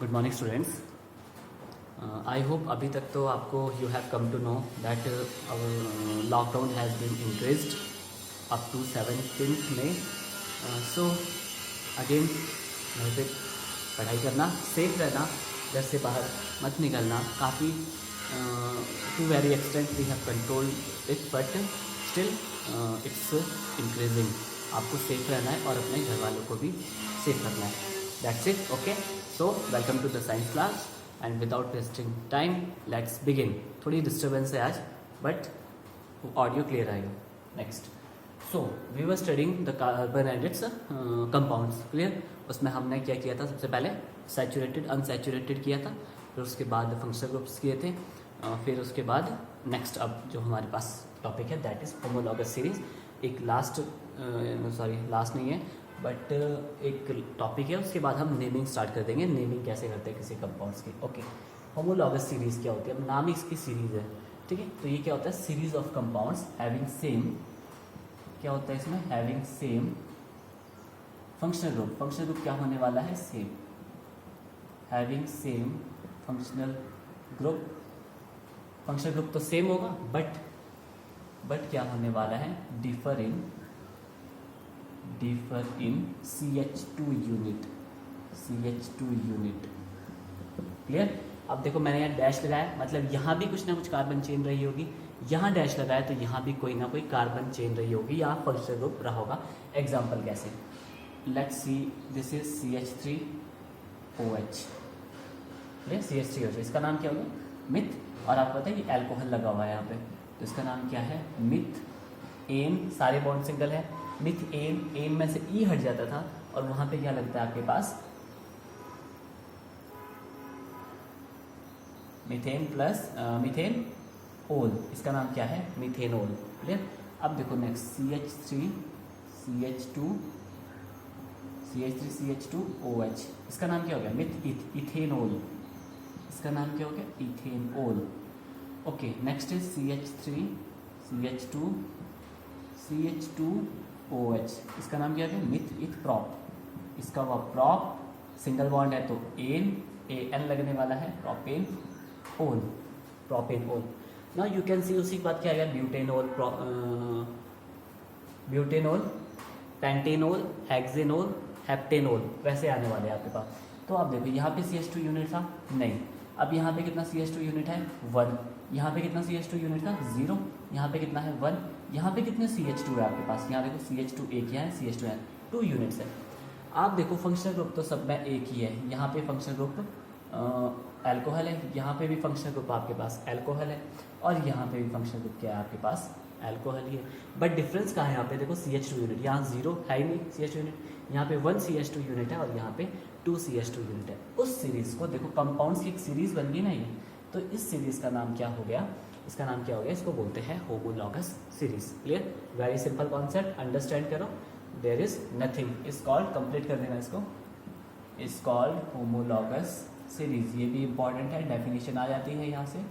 Good morning students. I hope अभी तक तो आपको you have come to know that our lockdown has been increased up to 17 May. So again घर पे पढ़ाई करना, सेफ रहना, घर से बाहर मत निकलना। काफ़ी to very extent we have control it, but still it's increasing. आपको सेफ रहना है और अपने घर वालों को भी सेफ रखना है। That's it. Okay, so welcome to the science class and without wasting time let's begin. थोड़ी डिस्टर्बेंस है आज, बट ऑडियो क्लियर आएगा। Next, so we were studying the carbon and its compounds. Clear? उसमें हमने क्या किया था? सबसे पहले सैचुरेटेड, अनसैचुरेटेड किया था, फिर उसके बाद फंक्शनल ग्रुप्स किए थे, फिर उसके बाद नेक्स्ट अब जो हमारे पास टॉपिक है दैट इज़ होमोलॉगस सीरीज। एक लास्ट नहीं है, बट एक टॉपिक है, उसके बाद हम नेमिंग स्टार्ट कर देंगे। नेमिंग कैसे करते हैं किसी कंपाउंड्स की। ओके, होमोलॉगस सीरीज क्या होती है? अब नाम ही इसकी सीरीज है, ठीक है। तो ये क्या होता है? Series of compounds having same, क्या होता है इसमें? Having same functional group. Functional group क्या होने वाला है? Same. Having same functional group. Functional group तो सेम होगा, बट क्या होने वाला है? Differ in CH2 unit. CH2 unit. Clear? अब देखो मैंने यहाँ डैश लगाया, मतलब यहाँ भी कुछ ना कुछ कार्बन चेन रही होगी। यहाँ डैश लगाया तो यहाँ भी कोई ना कोई कार्बन चेन रही होगी, यहाँ फंक्शनल ग्रुप रहा होगा। एग्जाम्पल कैसे? Let's see, this is CH3OH। Clear? CH3OH, इसका नाम क्या होगा? मिथ। और आपको पता है कि एल्कोहल लगा हुआ है यहाँ पे, तो इसका नाम क्या है? Methane. सारे बॉन्ड सिंगल है। मिथ एन में से ई हट जाता था और वहां पे क्या लगता है आपके पास? मीथेन प्लस मीथेन ओल, इसका नाम क्या है? मीथेनोल। क्लियर? अब देखो नेक्स्ट CH3CH2OH, इसका नाम क्या हो गया? मिथ इथेनोल, इसका नाम क्या हो गया? Ethanol. Okay, next is CH2OH, इसका नाम क्या है? मिथ इथ प्रॉप, इसका हुआ प्रॉप। सिंगल बॉन्ड है तो एन लगने वाला है, propanol. Now you can see, उसी के बाद क्या आएगा? ब्यूटेनोल, पेंटेनोल, हेक्सेनोल, हेप्टेनोल, वैसे आने वाले हैं आपके पास। तो आप देखो यहाँ पे CH2 यूनिट था नहीं, अब यहाँ पे कितना CH2 यूनिट है? 1। यहाँ पे कितना CH2 यूनिट था? 0। यहाँ पे कितना है? 1। यहाँ पे कितने CH2 है आपके पास? यहाँ देखो CH2 एक ही है, CH2 है, 2 यूनिट्स है। आप देखो फंक्शनल ग्रुप तो सब में एक ही है। यहाँ पे फंक्शनल ग्रुप एल्कोहल है, यहाँ पे भी फंक्शनल ग्रुप आपके पास एल्कोहल है, और यहाँ पे भी फंक्शनल ग्रुप क्या है आपके पास? एल्कोहल ही है। बट डिफरेंस कहाँ है? यहाँ पे देखो CH2 यूनिट, यहाँ 0 है ही नहीं CH2 यूनिट, यहाँ पे 1 CH2 यूनिट है और यहाँ पे 2 CH2 यूनिट है। उस सीरीज को देखो, कंपाउंड्स की एक सीरीज बन गई ना ये, तो इस सीरीज का नाम क्या हो गया? इसका नाम क्या हो गया? इसको बोलते हैं homologous series. Clear? Very simple concept, understand करो। There is nothing, is called, complete कर देना इसको, इज कॉल्ड होमोलॉगस सीरीज। ये भी इंपॉर्टेंट है, डेफिनेशन आ जाती है यहाँ से।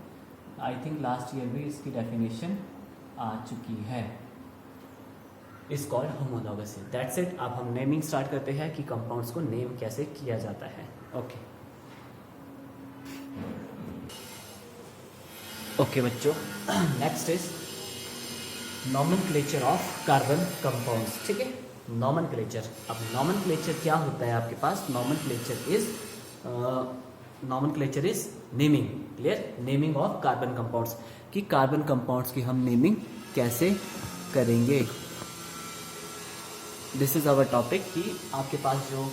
आई थिंक लास्ट ईयर भी इसकी डेफिनेशन आ चुकी है। Is called homologous. That's it. अब हम नेमिंग स्टार्ट करते हैं कि कंपाउंड्स को नेम कैसे किया जाता है। ओके बच्चों, next is nomenclature of carbon compounds. ठीक है, नॉमेनक्लेचर। अब नॉमेनक्लेचर क्या होता है आपके पास? Nomenclature is naming. Clear? Naming of carbon compounds, कि कार्बन कंपाउंड्स की हम नेमिंग कैसे करेंगे। दिस इज अवर टॉपिक कि आपके पास जो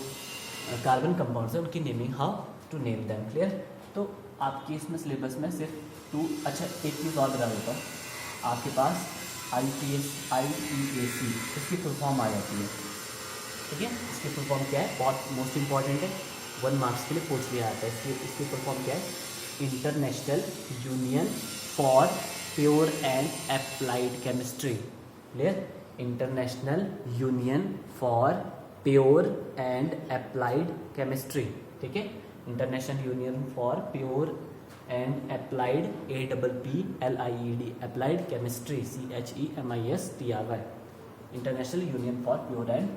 कार्बन कंपाउंड्स है उनकी naming, how to name them. Clear? तो आपके इसमें सिलेबस में सिर्फ 2, अच्छा एक चीज़ और बता देता हूँ, आपके पास IEAC, इसकी फुल फॉर्म आ जाती है। ठीक है, इसकी फुल फॉर्म क्या है? बहुत मोस्ट इंपॉर्टेंट है, 1 मार्क्स के लिए पूछ लिया जाता है। इसकी फुल फॉर्म क्या है? International union for pure and applied chemistry. Clear? International union for pure and applied chemistry. ठीक है, international union for pure and applied, APPLIED, applied chemistry, CHEMISTRY, international union for pure and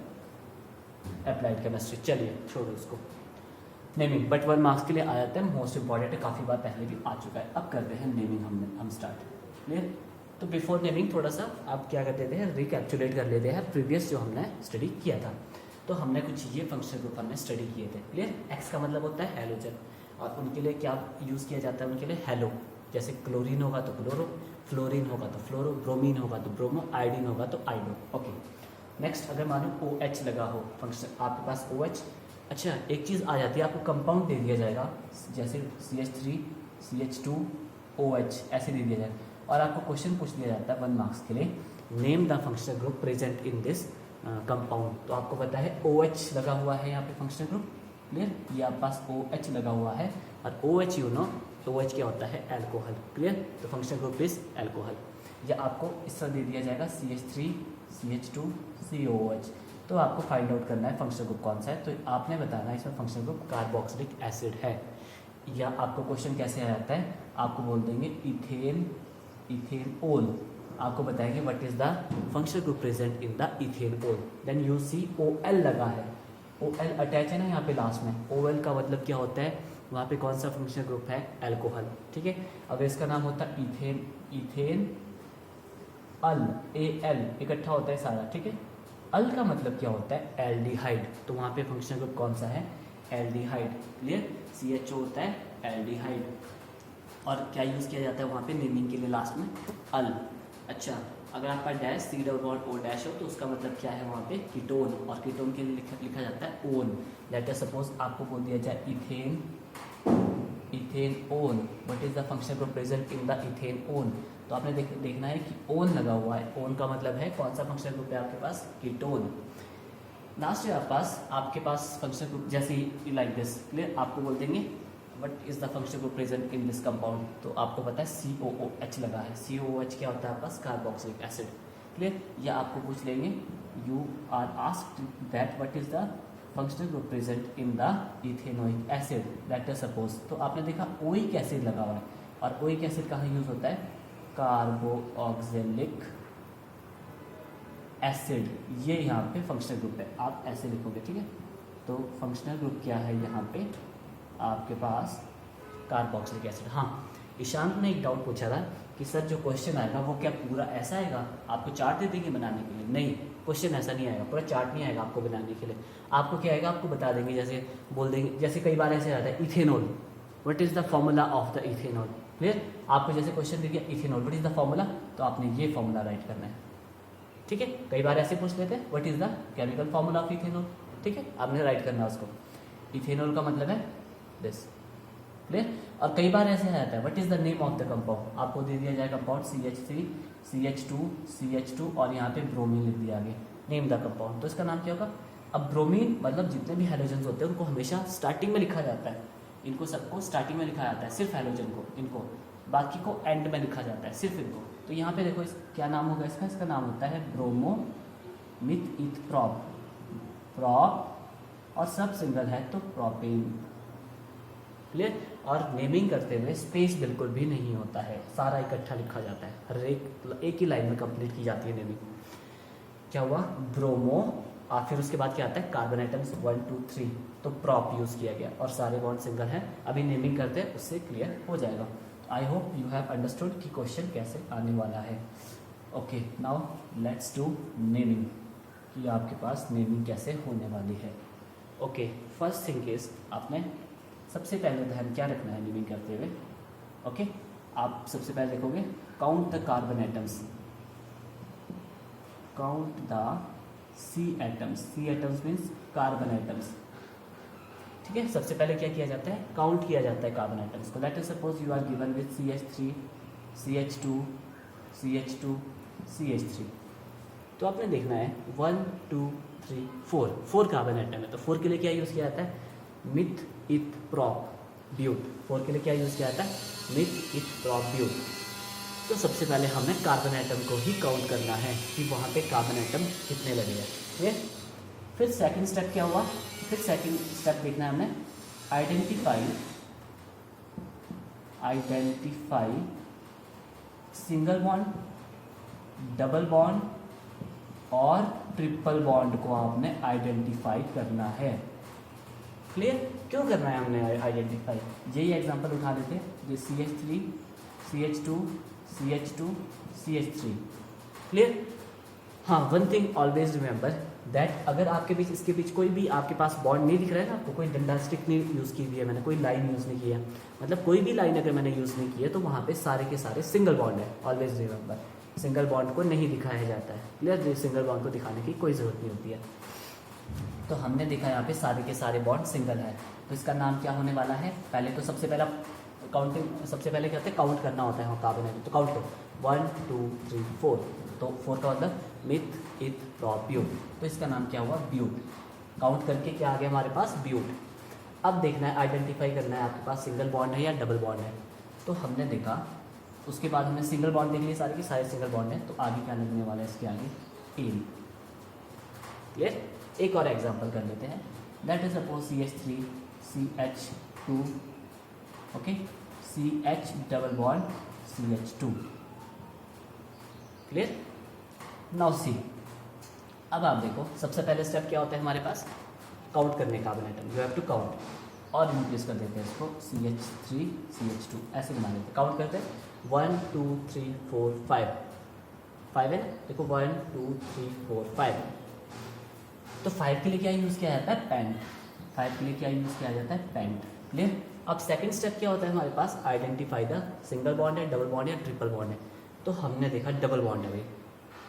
applied chemistry. चलिए छोड़ो इसको। Naming, but 1 marks के लिए आ जाता है, most important है, काफ़ी बार पहले भी आ चुका है। अब करते हैं नेमिंग हम स्टार्ट। क्लियर? तो बिफोर नेमिंग थोड़ा सा आप क्या कर देते हैं, रिकैप्चुलेट कर लेते हैं प्रीवियस जो हमने स्टडी किया था। तो हमने कुछ ये फंक्शनल ग्रुप हमने स्टडी किए थे। क्लियर? एक्स का मतलब होता है हैलोजन, और उनके लिए क्या यूज़ किया जाता है, उनके लिए हेलो। जैसे क्लोरीन होगा तो क्लोरो, फ्लोरीन होगा तो फ्लोरो, ब्रोमीन होगा तो ब्रोमो, आयोडीन होगा तो आइडो। ओके, नेक्स्ट अगर मानो OH लगा हो फंक्शन आपके पास OH, अच्छा एक चीज़ आ जाती है, आपको कंपाउंड दे दिया जाएगा, जैसे CH3 CH2 OH ऐसे दे दिया जाएगा, और आपको क्वेश्चन पूछ दिया जाता है 1 मार्क्स के लिए, name the functional group present in this compound. तो आपको पता है OH लगा हुआ है यहाँ पे फंक्शनल ग्रुप। क्लियर? ये आपके पास OH लगा हुआ है, और OH यू नो OH क्या होता है, एल्कोहल। क्लियर? तो फंक्शनल ग्रुप इज एल्कोहल। या आपको इस तरह दे दिया जाएगा CH3 CH2 COOH, तो आपको फाइंड आउट करना है फंक्शनल ग्रुप कौन सा है। तो आपने बताना है इसमें फंक्शनल ग्रुप कार्बोक्सिलिक एसिड है। या आपको क्वेश्चन कैसे आ जाता है, आपको बोल देंगे इथेनॉल, आपको बताएंगे what is the functional group present in the ethanol. Then you see OL लगा है, OL अटैच है ना यहाँ पे लास्ट में, OL का मतलब क्या होता है, वहाँ पे कौन सा फंक्शनल ग्रुप है, एल्कोहल। ठीक है? अगर इसका नाम होता इथेन अल AL इकट्ठा होता है सारा। ठीक है? अल का मतलब क्या होता है, एल्डिहाइड, तो वहाँ पे फंक्शनल ग्रुप कौन सा है, एल्डिहाइड। क्लियर? CHO होता है एल्डिहाइड, और क्या यूज़ किया जाता है वहाँ पे नेमिंग के लिए लास्ट में, अल। अच्छा, अगर आपका डैश C_O- हो तो उसका मतलब क्या है वहाँ पे, कीटोन, और कीटोन के लिए लिखा जाता है ओन। लेट अस सपोज आपको बोल दिया जाए ethanol, what is the functional group present in the ethanol. तो आपने देखना है कि ओन लगा हुआ है, ओन का मतलब है कौन सा फंक्शनल ग्रुप है आपके पास, कीटोन। लास्ट है आपके पास फंक्शनल ग्रुप जैसे लाइक दिस। क्लियर? आपको बोल देंगे what is the functional group present in this compound, तो आपको पता है COOH लगा है। COOH क्या होता है आपके पास, कार्बोक्सिलिक एसिड। क्लियर? या आपको पूछ लेंगे you are asked that what is the functional group present in the ethanoic acid, let us suppose. तो आपने देखा ओइक एसिड लगा हुआ है, और ओइक एसिड कहाँ यूज होता है, कार्बोक्सिलिक एसिड, ये यहाँ पे फंक्शनल ग्रुप है, आप ऐसे लिखोगे। ठीक है? तो फंक्शनल ग्रुप क्या है यहाँ पे आपके पास, कार्बोक्सिलिक एसिड। हाँ, ईशांत ने एक डाउट पूछा था कि सर जो क्वेश्चन आएगा वो क्या पूरा ऐसा आएगा, आपको चार्ट दे देंगे बनाने के लिए? नहीं, क्वेश्चन ऐसा नहीं आएगा, पूरा चार्ट नहीं आएगा आपको बनाने के लिए। आपको क्या आएगा, आपको बता देंगे, जैसे बोल देंगे, जैसे कई बार ऐसे आता है ethanol, what is the formula of the ethanol. Clear? आपको जैसे क्वेश्चन दे दिया ethanol, what is the formula, तो आपने ये फॉर्मूला राइट करना है। ठीक है? कई बार ऐसे पूछ लेते हैं what is the chemical formula of ethanol. ठीक है? आपने राइट करना है उसको, इथेनॉल का मतलब है दिस। क्लियर? और कई बार ऐसे आता है what is the name of the compound, आपको दे दिया जाएगा कंपाउंड CH3 CH2 और यहाँ पे ब्रोमीन लिख दिया आगे, नेम द कंपाउंड, तो इसका नाम क्या होगा। अब ब्रोमीन मतलब जितने भी हैलोजन्स होते हैं उनको हमेशा स्टार्टिंग में लिखा जाता है, इनको सबको स्टार्टिंग में लिखा जाता है, सिर्फ हैलोजन को, इनको बाकी को एंड में लिखा जाता है, सिर्फ इनको। तो यहाँ पे देखो इस क्या नाम होगा इसका नाम होता है ब्रोमो मिथ इथ प्रॉप, और सब सिंगल है तो प्रोपेन। क्लियर? और नेमिंग करते हुए स्पेस बिल्कुल भी नहीं होता है, सारा इकट्ठा लिखा जाता है, हर एक ही लाइन में कंप्लीट की जाती है नेमिंग। क्या हुआ, ब्रोमो, और फिर उसके बाद क्या आता है कार्बन आइटम्स 1 2 3, तो प्रॉप यूज़ किया गया, और सारे बॉन्ड सिंगल हैं। अभी नेमिंग करते हैं, उससे क्लियर हो जाएगा। I hope you have understood कि क्वेश्चन कैसे आने वाला है। Okay, now let's do naming, कि आपके पास नेमिंग कैसे होने वाली है। ओके, फर्स्ट थिंग इज आपने सबसे पहले ध्यान क्या रखना है नेमिंग करते हुए। ओके, आप सबसे पहले देखोगे count the carbon atoms, count the C atoms means carbon atoms. ठीक है? सबसे पहले क्या किया जाता है, काउंट किया जाता है कार्बन एटम्स को। Let us suppose you are given with CH3 CH2 CH2 CH3, तो आपने देखना है 1 2 3 4 कार्बन एटम है, तो 4 के लिए क्या यूज़ किया जाता है, मिथ इथ प्रॉप ब्यूट। 4 के लिए क्या यूज़ किया जाता है, मिथ इथ प्रॉप ब्यूट। तो सबसे पहले हमने कार्बन एटम को ही काउंट करना है कि वहाँ पे कार्बन एटम कितने लगे हैं। ठीक? फिर सेकंड स्टेप क्या हुआ, फिर सेकंड स्टेप देखना है हमने identify single bond, double bond और ट्रिपल बॉन्ड को आपने आइडेंटिफाई करना है। क्लियर? क्यों करना है हमने आइडेंटिफाई? यही एग्जांपल उठा लेते हैं, ये CH3 CH2 CH2 CH3। Clear? हाँ, one thing always remember that अगर आपके बीच इसके बीच कोई भी आपके पास बॉन्ड नहीं दिख रहा है ना, आपको कोई डंडा स्टिक नहीं यूज़ की हुई है मैंने, कोई लाइन यूज़ नहीं किया, मतलब कोई भी लाइन अगर मैंने यूज़ नहीं की है, तो वहाँ पे सारे के सारे सिंगल बॉन्ड है। ऑलवेज रिमेंबर, सिंगल बॉन्ड को नहीं दिखाया जाता है। क्लियर? सिंगल बॉन्ड को दिखाने की कोई ज़रूरत नहीं होती है। तो हमने देखा यहाँ पे सारे के सारे बॉन्ड सिंगल है, तो इसका नाम क्या होने वाला है? पहले तो सबसे पहला काउंटिंग, सबसे पहले क्या होता है, काउंट करना होता है कार्बन है, तो काउंट करो 1 2 3 4, तो 4 का मतलब मिथ इथ प्रॉप ब्यूट, तो इसका नाम क्या हुआ? ब्यूट। काउंट करके क्या आ गया हमारे पास? ब्यूट। अब देखना है, आइडेंटिफाई करना है आपके पास सिंगल बॉन्ड है या डबल बॉन्ड है। तो हमने देखा, उसके बाद हमने सिंगल बॉन्ड देख लिए, सारे के सारे सिंगल बॉन्ड है, तो आगे क्या लगने वाला है इसके आगे? एन। क्लियर? एक और एग्जांपल कर लेते हैं, that is suppose CH3 CH2, okay, CH double bond CH2। Clear? Now see, अब आप देखो सबसे पहले स्टेप क्या होता है हमारे पास? काउंट करने का carbon item, you have to count, और रिप्लेस कर देते हैं इसको CH3 CH2, ऐसे बना देते हैं। काउंट करते हैं 1 2 3 4 5 है ना, देखो 1 2 3 4 5। तो 5 के लिए क्या यूज़ किया जाता है? पेंट। 5 के लिए क्या यूज़ किया जाता है? पेंट। क्लियर? अब सेकंड स्टेप क्या होता है हमारे पास? आइडेंटिफाई द सिंगल बॉन्ड है, डबल बॉन्ड है, ट्रिपल बॉन्ड है। तो हमने देखा डबल बॉन्ड है भाई,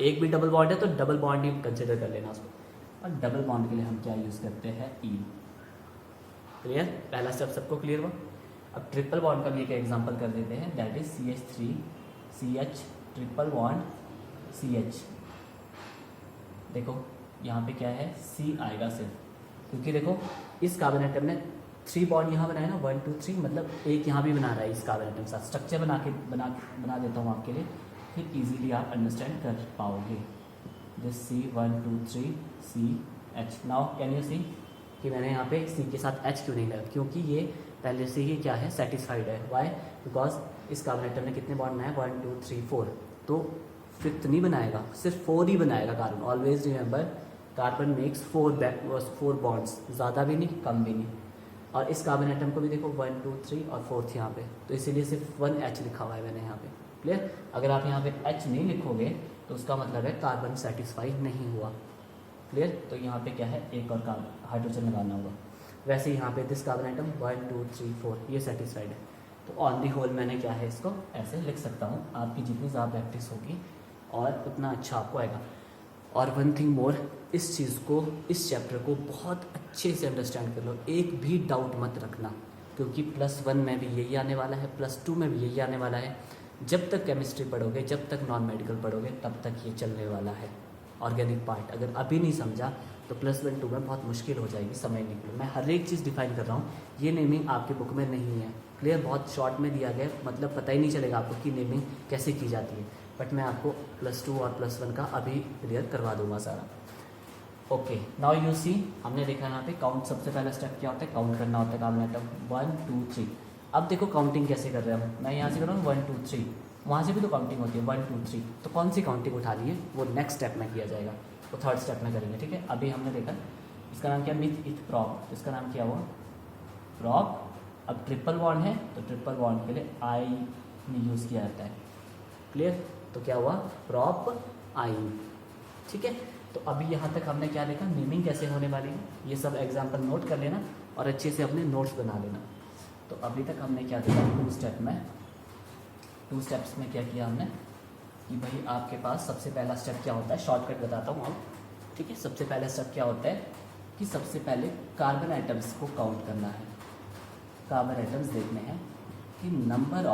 एक भी डबल बॉन्ड है तो डबल बॉन्ड ही कंसिडर कर लेना उसको। और डबल बॉन्ड के लिए हम क्या यूज़ करते हैं? ई। क्लियर? पहला स्टेप सबको क्लियर हुआ। अब ट्रिपल बॉन्ड का भी एक एग्जांपल कर देते हैं, that is CH3 CH triple bond CH। देखो यहाँ पे क्या है? C आएगा सिर्फ, क्योंकि देखो इस कार्बन आइटम ने 3 बॉन्ड यहाँ बनाया ना, 1 2 3, मतलब एक यहाँ भी बना रहा है इस कार्बन आइटम के साथ। स्ट्रक्चर बना देता हूँ आपके लिए, फिर इजीली आप अंडरस्टैंड कर पाओगे। This C 1 2 3 CH। Now can you see कि मैंने यहाँ पे C के साथ H क्यों नहीं लगा? क्योंकि ये पहले से ही क्या है? सेटिस्फाइड है। वाई? बिकॉज इस कार्बन आइटम ने कितने बॉन्ड बनाए? 1 2 3 4, तो फिफ्थ नहीं बनाएगा, सिर्फ 4 ही बनाएगा carbon. Always remember, carbon makes 4 bonds, ज़्यादा भी नहीं कम भी नहीं। और इस कार्बन आइटम को भी देखो 1 2 3 और 4th यहाँ पे, तो इसीलिए सिर्फ 1 H लिखा हुआ है मैंने यहाँ पे। क्लियर? अगर आप यहाँ पे H नहीं लिखोगे तो उसका मतलब है कार्बन सेटिस्फाई नहीं हुआ। क्लियर? तो यहाँ पे क्या है? एक और कार्बन हाइड्रोजन लगाना होगा। वैसे यहाँ पे दिस कार्बन आइटम 1 2 3 4 ये सेटिस्फाइड है, तो ऑन दी होल मैंने क्या है इसको ऐसे लिख सकता हूँ। आपकी जितनी ज़्यादा प्रैक्टिस होगी और उतना अच्छा आपको आएगा। और वन थिंग मोर, इस चीज़ को, इस चैप्टर को बहुत अच्छे से अंडरस्टैंड कर लो, एक भी डाउट मत रखना, क्योंकि +1 में भी यही आने वाला है, +2 में भी यही आने वाला है। जब तक केमिस्ट्री पढ़ोगे, जब तक नॉन मेडिकल पढ़ोगे, तब तक ये चलने वाला है। ऑर्गेनिक पार्ट अगर अभी नहीं समझा तो +1 2 में बहुत मुश्किल हो जाएगी समझने के लिए। मैं हर एक चीज़ डिफाइन कर रहा हूँ, ये नेमिंग आपके बुक में नहीं है। क्लियर? बहुत शॉर्ट में दिया गया, मतलब पता ही नहीं चलेगा आपको कि नेमिंग कैसे की जाती है, बट मैं आपको +2 और +1 का अभी क्लियर करवा दूंगा सारा। ओके, नाउ यू सी, हमने देखा यहाँ पे काउंट, सबसे पहला स्टेप क्या होता है? काउंट करना होता है कार्बन आइटम 1 2 3। अब देखो काउंटिंग कैसे कर रहे हैं, मैं यहाँ से कर रहा हूँ 1 2 3, वहाँ से भी तो काउंटिंग होती है 1 2 3, तो कौन सी काउंटिंग उठा ली है वो नेक्स्ट स्टेप में किया जाएगा, तो थर्ड स्टेप में करेंगे। ठीक है? अभी हमने देखा इसका नाम क्या? मिथ इथ प्रॉप, इसका नाम क्या हुआ? प्रॉप। अब ट्रिपल बॉन्ड है तो ट्रिपल बॉन्ड के लिए आई यूज़ किया जाता है। क्लियर? तो क्या हुआ? प्रॉप आई। ठीक है? तो अभी यहाँ तक हमने क्या देखा? नेमिंग कैसे होने वाली है, ये सब एग्जाम्पल नोट कर लेना और अच्छे से अपने नोट्स बना लेना। तो अभी तक हमने क्या देखा? 2 स्टेप्स में क्या किया हमने कि भाई आपके पास सबसे पहला स्टेप क्या होता है, शॉर्टकट बताता हूँ अब। ठीक है? सबसे पहला स्टेप क्या होता है कि सबसे पहले कार्बन आइटम्स को काउंट करना है। कार्बन आइटम्स देखने हैं कि नंबर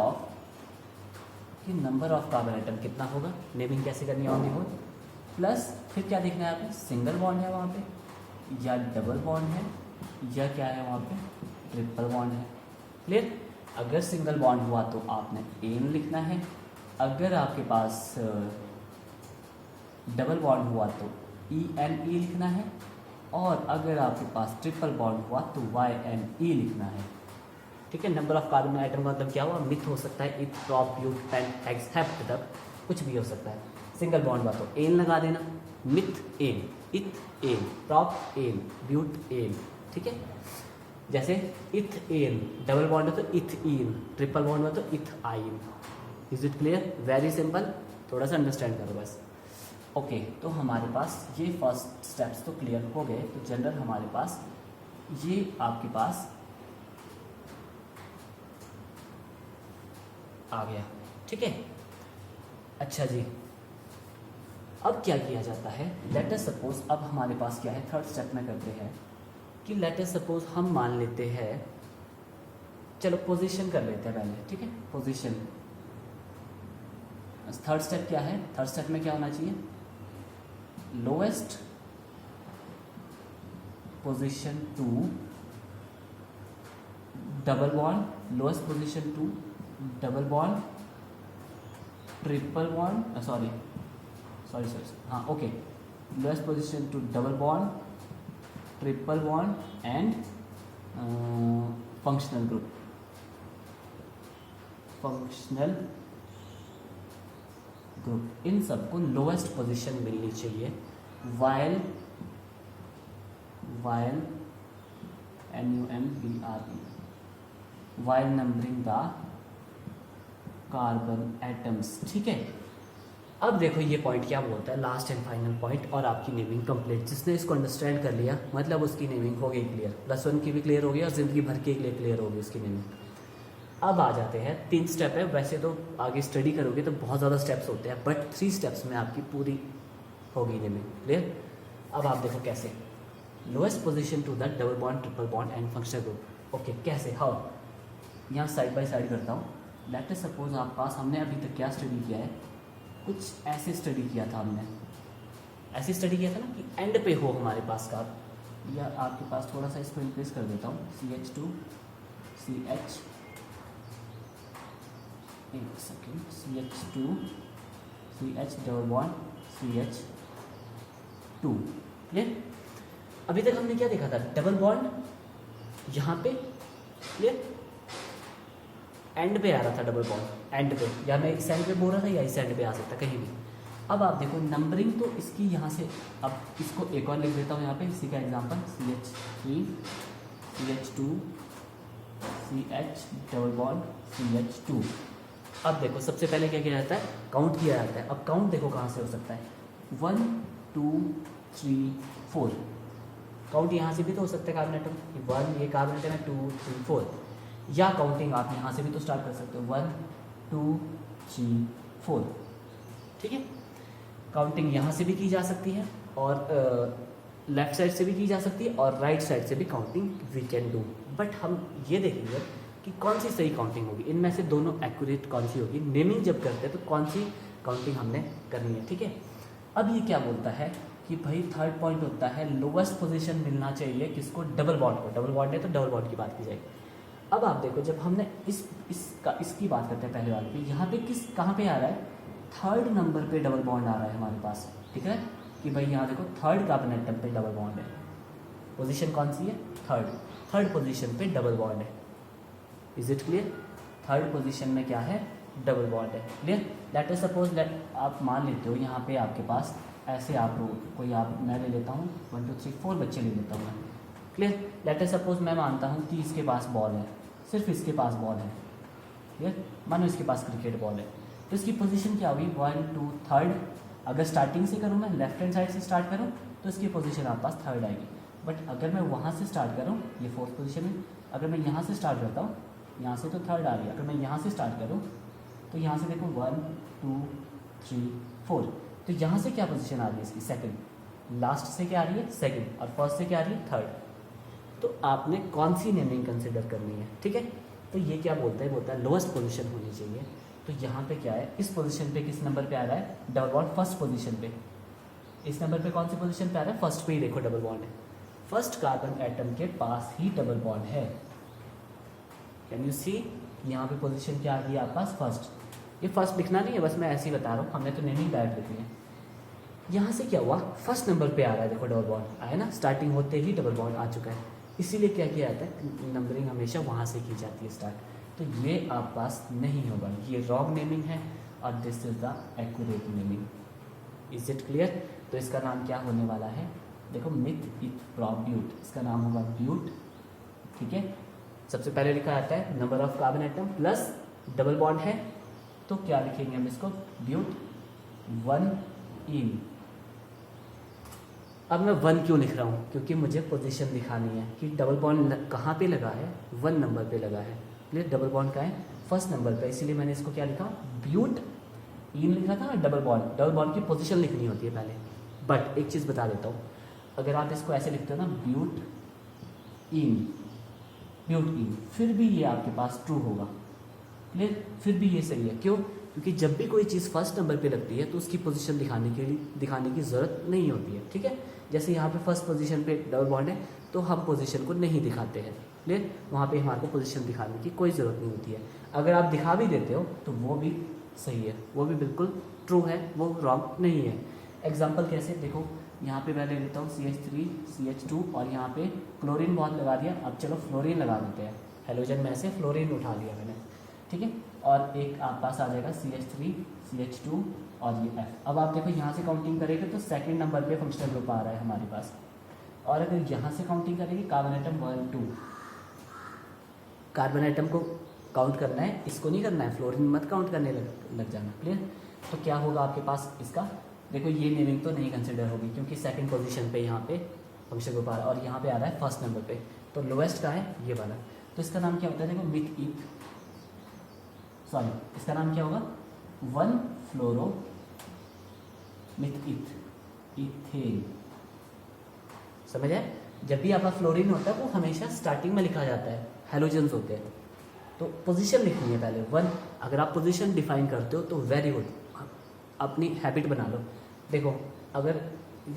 ऑफ कार्बन आइटम कितना होगा, नेमिंग कैसे करनी है ऑन दी होल, प्लस फिर क्या देखना है आपने? सिंगल बॉन्ड है वहाँ पे या डबल बॉन्ड है या क्या है वहाँ पे? ट्रिपल बॉन्ड है। क्लियर? अगर सिंगल बॉन्ड हुआ तो आपने एन लिखना है, अगर आपके पास डबल बॉन्ड हुआ तो ENE लिखना है, और अगर आपके पास ट्रिपल बॉन्ड हुआ तो YNE लिखना है। ठीक है? नंबर ऑफ कार्बन आइटम का मतलब क्या हुआ? मिथ हो सकता है, eth prop but pent hex hept तक कुछ भी हो सकता है। सिंगल बॉन्ड हुआ तो एन लगा देना, methane, ethane, propane, butane. ठीक है? जैसे इथेन, डबल बॉन्ड है तो इथीन, ट्रिपल बॉन्ड है तो ethyne. Is it clear? Very simple, थोड़ा सा अंडरस्टैंड करो बस। ओके तो हमारे पास ये फर्स्ट स्टेप्स तो क्लियर हो गए। तो जनरल हमारे पास ये आपके पास आ गया, ठीक है। अच्छा जी, अब क्या किया जाता है, लेट अस सपोज, अब हमारे पास क्या है, थर्ड स्टेप में करते हैं कि लेट अस सपोज हम मान लेते हैं, चलो पोजीशन कर लेते हैं पहले, ठीक है। पोजीशन, थर्ड स्टेप क्या है, थर्ड स्टेप में क्या होना चाहिए, lowest position to double bond, lowest position to double bond, triple bond, sorry, हाँ okay, lowest position to double bond, triple bond and functional group, functional group, इन सबको lowest position मिलनी चाहिए while NUMBRE while numbering the carbon atoms, ठीक है। अब देखो ये पॉइंट क्या बोलता है, लास्ट एंड फाइनल पॉइंट, और आपकी नेमिंग कंप्लीट। जिसने इसको अंडरस्टैंड कर लिया मतलब उसकी नेमिंग हो गई क्लियर, +1 की भी क्लियर हो गई और ज़िंदगी भर के लिए क्लियर होगी उसकी नेमिंग। अब आ जाते हैं, 3 स्टेप है, वैसे तो आगे स्टडी करोगे तो बहुत ज़्यादा स्टेप्स होते हैं, बट 3 स्टेप्स में आपकी पूरी होगी नेमिंग, क्लियर। अब आप देखो कैसे, lowest position to the double bond, triple bond and functional group. Okay कैसे, हाउ, यहाँ साइड बाय साइड करता हूँ। लेट अस सपोज आप पास हमने अभी तक क्या स्टडी किया है, कुछ ऐसे स्टडी किया था हमने, ऐसे स्टडी किया था ना कि एंड पे हो हमारे पास का, या आपके पास थोड़ा सा इसको इंक्रीज कर देता हूँ, CH2 CH, एक second, CH2 CH double bond CH2, clear. अभी तक हमने क्या देखा था, डबल बॉन्ड यहाँ पे, क्लियर, एंड पे आ रहा था डबल बॉन्ड, एंड पे, या मैं इस एंड पे बोल रहा था या इस एंड पे आ सकता कहीं भी। अब आप देखो नंबरिंग तो इसकी यहाँ से, अब इसको एक और लिख देता हूँ यहाँ पे, इसी का example, CH3 CH2 CH double bond CH2। अब देखो सबसे पहले क्या किया जाता है, काउंट किया जाता है। अब काउंट देखो कहाँ से हो सकता है, 1 2 3 4, काउंट यहाँ से भी तो हो सकता है कार्बन एटम, 1 ये कार्बन एटम है, 2 3 4, या काउंटिंग आप यहाँ से भी तो स्टार्ट कर सकते हो, 1 2 3 4, ठीक है। काउंटिंग यहाँ से भी की जा सकती है और लेफ्ट साइड से भी की जा सकती है और राइट साइड से भी counting we can do, but हम ये देखेंगे कि कौन सी सही काउंटिंग होगी, इनमें से दोनों एक्यूरेट कौन सी होगी। नेमिंग जब करते हैं तो कौन सी काउंटिंग हमने करनी है, ठीक है। अब ये क्या बोलता है कि भाई थर्ड पॉइंट होता है लोवेस्ट पोजीशन मिलना चाहिए किसको, डबल बॉन्ड को, डबल बॉन्ड है तो डबल बॉन्ड की बात की जाएगी। अब आप देखो जब हमने इसकी बात करते हैं पहले वाले पे, यहाँ पे कहाँ पे आ रहा है, थर्ड नंबर पे डबल बॉन्ड आ रहा है हमारे पास, ठीक है, कि भाई यहाँ देखो थर्ड कार्बन एटम पे डबल बॉन्ड है, पोजीशन कौन सी है, थर्ड पोजीशन पे डबल बॉन्ड है। Is it clear, third position में क्या है, डबल बॉन्ड है, क्लियर। लेट अस सपोज आप मान लेते हो यहाँ पे आपके पास ऐसे, आप कोई आप मैं ले लेता हूँ 1 2 3 4 बच्चे ले लेता हूँ मैं, क्लियर। लेट अस सपोज मैं मानता हूँ कि इसके पास बॉल है, सिर्फ इसके पास बॉल है, क्लियर, मानो इसके पास क्रिकेट बॉल है, तो इसकी पोजीशन क्या होगी, 1 2 3। अगर स्टार्टिंग से करूँ, मैं लेफ्ट हैंड साइड से स्टार्ट करूँ तो इसकी पोजीशन आपके पास थर्ड आएगी, बट अगर मैं वहाँ से स्टार्ट करूँ, ये फोर्थ पोजीशन में, अगर मैं यहाँ से स्टार्ट करता हूँ, यहाँ से तो थर्ड आ रही है, अगर मैं यहाँ से स्टार्ट करूँ तो यहाँ से देखो 1 2 3 4, तो यहाँ से क्या पोजीशन आ रही है इसकी, सेकंड। लास्ट से क्या आ रही है, सेकंड, और फर्स्ट से क्या आ रही है, थर्ड। तो आपने कौन सी नेमिंग कंसिडर करनी है, ठीक है। तो ये क्या बोलता है लोएस्ट पोजीशन होनी चाहिए। तो यहाँ पे क्या है, इस पोजीशन पे किस नंबर पे आ रहा है, डबल बॉन्ड फर्स्ट पोजीशन पे। इस नंबर पे कौन सी पोजीशन पे आ रहा है, फर्स्ट पे ही देखो डबल बॉन्ड है, फर्स्ट कार्बन एटम के पास ही डबल बॉन्ड है। कैन यू सी, यहाँ पे पोजीशन क्या आ गई आपके पास, फर्स्ट। ये फर्स्ट लिखना नहीं है, बस मैं ऐसे ही बता रहा हूँ, हमने तो नेमिंग डायरेक्ट लिखी है। यहाँ से क्या हुआ, फर्स्ट नंबर पे आ रहा है, देखो डबल बॉन्ड आया ना, स्टार्टिंग होते ही डबल बॉन्ड आ चुका है, इसीलिए क्या किया जाता है, नंबरिंग हमेशा वहाँ से की जाती है स्टार्ट। तो ये आप पास नहीं होगा, ये रॉन्ग नेमिंग है और this is the accurate naming. Is it clear. तो इसका नाम क्या होने वाला है, देखो मिथ इथ प्रोड्यूट, इसका नाम होगा ब्यूट, ठीक है, सबसे पहले लिखा जाता है number of carbon atom plus double bond है, तो क्या लिखेंगे हम इसको, ब्यूट 1 इन। अब मैं 1 क्यों लिख रहा हूँ, क्योंकि मुझे पोजीशन दिखानी है कि डबल बॉन्ड कहाँ पे लगा है, 1 नंबर पे लगा है। क्लियर, डबल बॉन्ड का है फर्स्ट नंबर पे, इसीलिए मैंने इसको क्या लिखा, ब्यूट इन लिखा था। डबल बॉन्ड की पोजीशन लिखनी होती है पहले। बट एक चीज़ बता देता हूँ, अगर आप इसको ऐसे लिखते हो ना, ब्यूट इन, फिर भी ये आपके पास ट्रू होगा। क्लियर, फिर भी ये सही है। क्यों, क्योंकि जब भी कोई चीज़ फर्स्ट नंबर पे लगती है तो उसकी पोजीशन दिखाने की ज़रूरत नहीं होती है। ठीक है, जैसे यहाँ पे फर्स्ट पोजीशन पे डबल बॉन्ड है तो हम पोजीशन को नहीं दिखाते हैं। क्लियर, वहाँ पे हमारे को पोजीशन दिखाने की कोई ज़रूरत नहीं होती है। अगर आप दिखा भी देते हो तो वो भी सही है, वो भी बिल्कुल ट्रू है, वो रॉन्ग नहीं है। एग्जाम्पल कैसे, देखो यहाँ पे मैं ले लेता हूँ CH3 CH2 और यहाँ पे क्लोरीन बॉन्ड लगा दिया। अब चलो फ्लोरीन लगा देते हैं, हेलोजन में से फ्लोरीन उठा लिया मैंने, ठीक है, और एक आप पास आ जाएगा CH3 CH2 और ये F। अब आप देखो यहाँ से काउंटिंग करेंगे तो सेकंड नंबर पे फंक्शनल ग्रुप आ रहा है हमारे पास, और अगर यहाँ से काउंटिंग करेंगे कार्बन आइटम 1 2, कार्बन आइटम को काउंट करना है, इसको नहीं करना है, फ्लोरीन मत काउंट करने लग जाना। क्लियर, तो क्या होगा आपके पास इसका, देखो ये नेमिंग तो नहीं कंसिडर होगी क्योंकि सेकंड पोजीशन पे यहाँ पे फंक्शन ग्रुप आ रहा है और यहाँ पे आ रहा है फर्स्ट नंबर पे, तो लोएस्ट का है ये वाला। तो इसका नाम क्या होता है, देखो मिथ ईथ, सॉरी इसका नाम क्या होगा, 1 फ्लोरो मिथ ईथ इथेन। समझ आए, जब भी आपका फ्लोरीन होता है वो हमेशा स्टार्टिंग में लिखा जाता है, हेलोजेंस होते हैं, तो पोजीशन लिखनी है पहले 1। अगर आप पोजीशन डिफाइन करते हो तो वेरी गुड, अपनी हैबिट बना लो। देखो अगर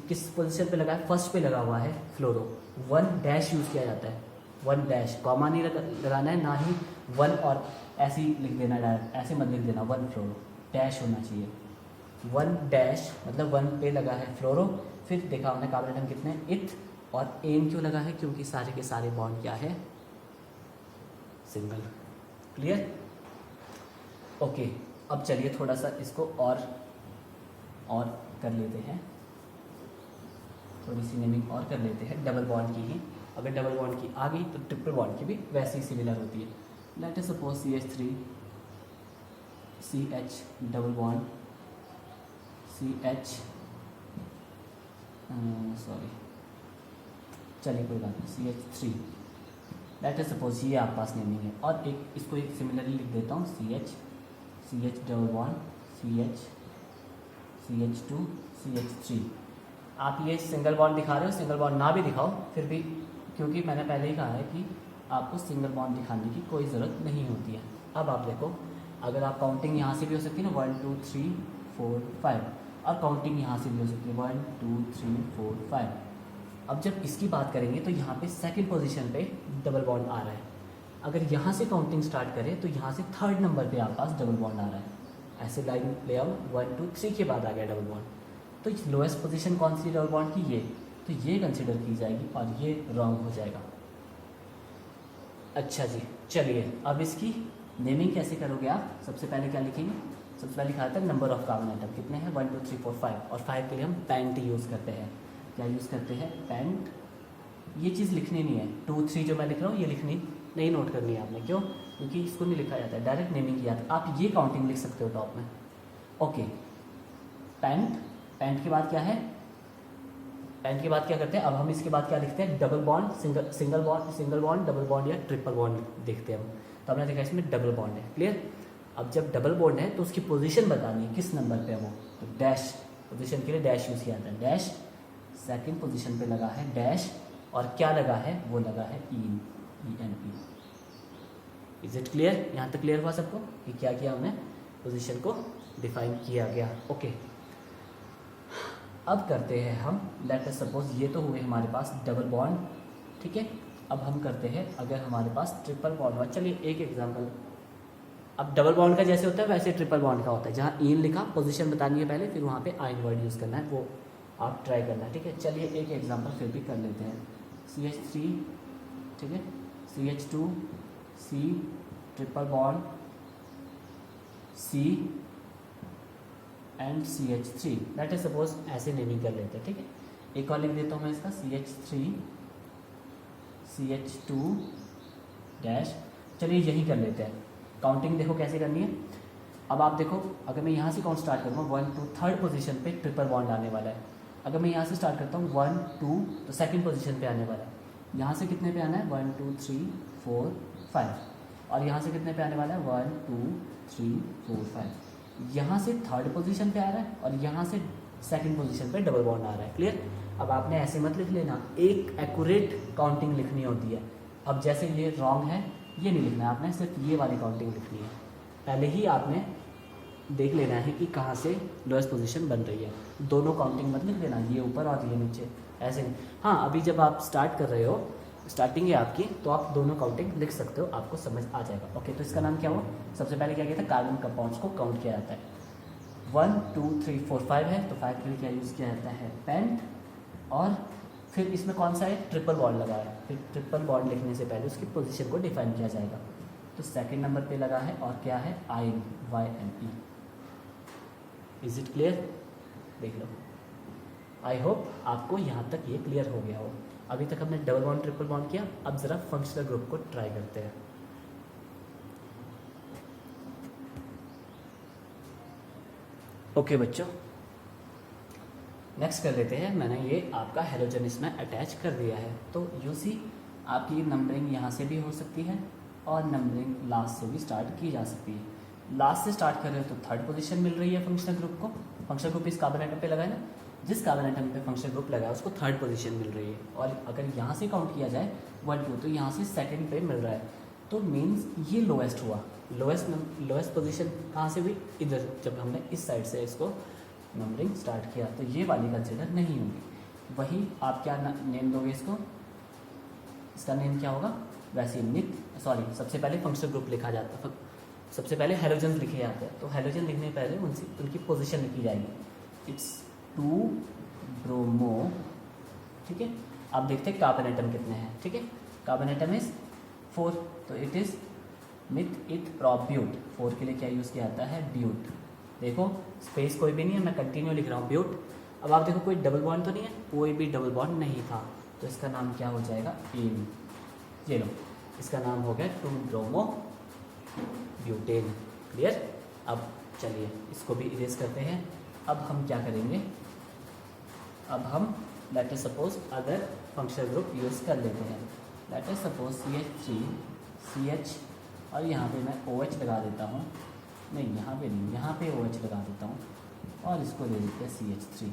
किस पोजीशन पे लगा है, फर्स्ट पे लगा हुआ है फ्लोरो, 1 डैश यूज़ किया जाता है, 1 डैश, कॉमा नहीं लगाना है, ना ही 1 और ऐसे ही लिख देना डायरेक्ट, ऐसे मत लिख देना 1 फ्लोरो, डैश होना चाहिए। 1 डैश मतलब 1 पे लगा है फ्लोरो, फिर देखा हमने कार्बन आइटम कितने, इथ, और एन क्यों लगा है, क्योंकि सारे के सारे बॉन्ड क्या है, सिंगल। Clear, okay. अब चलिए थोड़ा सा इसको और कर लेते हैं, थोड़ी सी नेमिंग और कर लेते हैं डबल बॉन्ड की ही। अगर डबल बॉन्ड की आ गई तो ट्रिपल बॉन्ड की भी वैसे ही सिमिलर होती है। Late us suppose CH3 CH double bond CH, sorry चलिए कोई बात नहीं, CH3, लेट अस सपोज ये आप पास नेमिंग है। और एक इसको एक सिमिलरली लिख देता हूँ, CH double bond CH CH2 CH3। आप ये सिंगल बॉन्ड दिखा रहे हो, सिंगल बॉन्ड ना भी दिखाओ फिर भी, क्योंकि मैंने पहले ही कहा है कि आपको सिंगल बॉन्ड दिखाने की कोई ज़रूरत नहीं होती है। अब आप देखो, अगर आप काउंटिंग यहाँ से भी हो सकती है ना, 1 2 3 4 5, और काउंटिंग यहाँ से भी हो सकती है 1 2 3 4 5। अब जब इसकी बात करेंगे तो यहाँ पे सेकंड पोजीशन पे डबल बॉन्ड आ रहा है। अगर यहाँ से काउंटिंग स्टार्ट करें तो यहाँ से थर्ड नंबर पे आप पास डबल बॉन्ड आ रहा है। ऐसे लाइन ले आओ, 1 2 3 के बाद आ गया डबल बॉन्ड, तो लोएस्ट पोजीशन कौन सी डबल बॉन्ड की, ये, तो ये कंसिडर की जाएगी और ये रॉन्ग हो जाएगा। अच्छा जी, चलिए अब इसकी नेमिंग कैसे करोगे आप, सबसे पहले क्या लिखेंगे, सबसे पहले लिखा था नंबर ऑफ कार्बन आइटम कितने हैं, 1 2 3 4 5, और 5 के लिए हम पेंट यूज़ करते हैं। क्या यूज़ करते हैं, पेंट। ये चीज़ लिखनी नहीं है, 2 3 जो मैं लिख रहा हूँ ये लिखनी नहीं, नोट करनी है आपने। क्यों, क्योंकि इसको नहीं लिखा जाता है, डायरेक्ट नेमिंग किया था। आप ये काउंटिंग लिख सकते हो टॉप में। ओके, पेंट के बाद क्या है, पेंट के बाद क्या करते हैं, अब हम इसके बाद क्या लिखते हैं, double bond, single bond double bond या ट्रिपल बॉन्ड देखते हैं हम। तो हमने देखा इसमें डबल बॉन्ड है। क्लियर, अब जब डबल बॉन्ड है तो उसकी पोजीशन बतानी है किस नंबर पे है वो, तो डैश पोजीशन के लिए डैश यूज़ किया जाता है। डैश सेकंड पोजीशन पे लगा है डैश, और क्या लगा है, वो लगा है ENP। इज इट क्लियर, यहाँ तक क्लियर हुआ सबको कि क्या किया हमने, पोजीशन को डिफाइन किया गया। ओके, अब करते हैं हम, लेट अस सपोज ये तो हुए हमारे पास डबल बॉन्ड, ठीक है। अब हम करते हैं अगर हमारे पास ट्रिपल बॉन्ड हुआ, चलिए एक एग्जांपल। अब डबल बॉन्ड का जैसे होता है वैसे ट्रिपल बॉन्ड का होता है, जहाँ इन लिखा पोजीशन बतानी है पहले, फिर वहाँ पे आइन वर्ड यूज़ करना है, वो आप ट्राई करना है, ठीक है। चलिए एक एग्जांपल फिर भी कर लेते हैं, CH3, ठीक है, CH2 C triple bond C and CH3, late us suppose ऐसे नेमिंग कर लेते हैं, ठीक है। एक और लिख देता हूँ मैं इसका, CH3 CH2 डैश। चलिए यही कर लेते हैं। काउंटिंग देखो कैसे करनी है। अब आप देखो, अगर मैं यहाँ से काउंट स्टार्ट करूँगा 1 2, थर्ड पोजीशन पे ट्रिपल बॉन्ड आने वाला है। अगर मैं यहाँ से स्टार्ट करता हूँ 1 2, तो सेकंड पोजीशन पे आने वाला है। यहाँ से कितने पे आना है 1 2 3 4 5, और यहाँ से कितने पे आने वाला है 1 2 3 4 5। यहाँ से थर्ड पोजीशन पे आ रहा है और यहाँ से सेकंड पोजीशन पे डबल बॉन्ड आ रहा है। क्लियर। अब आपने ऐसे मत लिख लेना, एक एक्यूरेट काउंटिंग लिखनी होती है। अब जैसे ये रॉन्ग है ये नहीं लिखना है आपने, सिर्फ ये वाली काउंटिंग लिखनी है। पहले ही आपने देख लेना है कि कहाँ से लोएस्ट पोजीशन बन रही है। दोनों काउंटिंग मत लिख देना, ये ऊपर और ये नीचे, ऐसे नहीं। हाँ, अभी जब आप स्टार्ट कर रहे हो, स्टार्टिंग है आपकी, तो आप दोनों काउंटिंग लिख सकते हो, आपको समझ आ जाएगा। ओके, तो इसका नाम क्या हुआ? सबसे पहले क्या किया था, कार्बन कंपाउंड्स को काउंट किया जाता है। 1 2 3 4 5 है, तो 5 के लिए क्या यूज़ किया जाता है, पेंट। और फिर इसमें कौन सा है, ट्रिपल बॉन्ड लगा है। फिर ट्रिपल बॉन्ड लिखने से पहले उसकी पोजीशन को डिफाइन किया जाएगा। तो सेकंड नंबर पे लगा है, और क्या है, ion, YNE। Is it clear? देख लो। आई होप आपको यहाँ तक ये क्लियर हो गया हो। अभी तक हमने डबल बॉन्ड ट्रिपल बॉन्ड किया, अब ज़रा फंक्शनल ग्रुप को ट्राई करते हैं। ओके बच्चों, नेक्स्ट कर लेते हैं। मैंने ये आपका हेलोजन इसमें अटैच कर दिया है। तो यू सी, आपकी नंबरिंग यहाँ से भी हो सकती है और नंबरिंग लास्ट से भी स्टार्ट की जा सकती है। लास्ट से स्टार्ट कर रहे हो तो थर्ड पोजीशन मिल रही है फंक्शनल ग्रुप को। फंक्शनल ग्रुप इस कार्बन एटम पे लगा है ना, जिस कार्बन एटम पे फंक्शनल ग्रुप लगा है उसको थर्ड पोजीशन मिल रही है। और अगर यहाँ से काउंट किया जाए 1 2, तो यहाँ से सेकंड पे मिल रहा है, तो मीन्स ये लोएस्ट हुआ। लोएस्ट पोजीशन कहाँ से हुई, इधर, जब हमने इस साइड से इसको नंबरिंग स्टार्ट किया, तो ये वाली कंसिडर नहीं होगी। वही आप क्या नेम दोगे इसको, इसका नेम क्या होगा, वैसे सबसे पहले फंक्शनल ग्रुप लिखा जाता है, सबसे पहले हेलोजन लिखे जाते हैं। तो हेलोजन लिखने पहले उनकी पोजीशन लिखी जाएगी। इट्स 2 ब्रोमो, ठीक है। अब देखते हैं कार्बन एटम कितने हैं, ठीक है। कार्बन एटम इज 4, तो इट इज मिथ इथ प्रोब्यूट। 4 के लिए क्या यूज़ किया जाता है, ब्यूट। देखो स्पेस कोई भी नहीं है, मैं कंटिन्यू लिख रहा हूँ, ब्यूट। अब आप देखो कोई डबल बॉन्ड तो नहीं है, कोई भी डबल बॉन्ड नहीं था, तो इसका नाम क्या हो जाएगा, एन। ये लो, इसका नाम हो गया 2 ब्रोमो ब्यूटेन। क्लियर। अब चलिए इसको भी इरेज करते हैं। अब हम क्या करेंगे, अब हम लेट अस सपोज अगर फंक्शनल ग्रुप यूज़ कर लेते हैं, late us suppose CH3 CH, और यहाँ पे मैं OH लगा देता हूँ, नहीं यहाँ पे नहीं, यहाँ पे OH लगा देता हूँ, और इसको दे देते हैं CH3।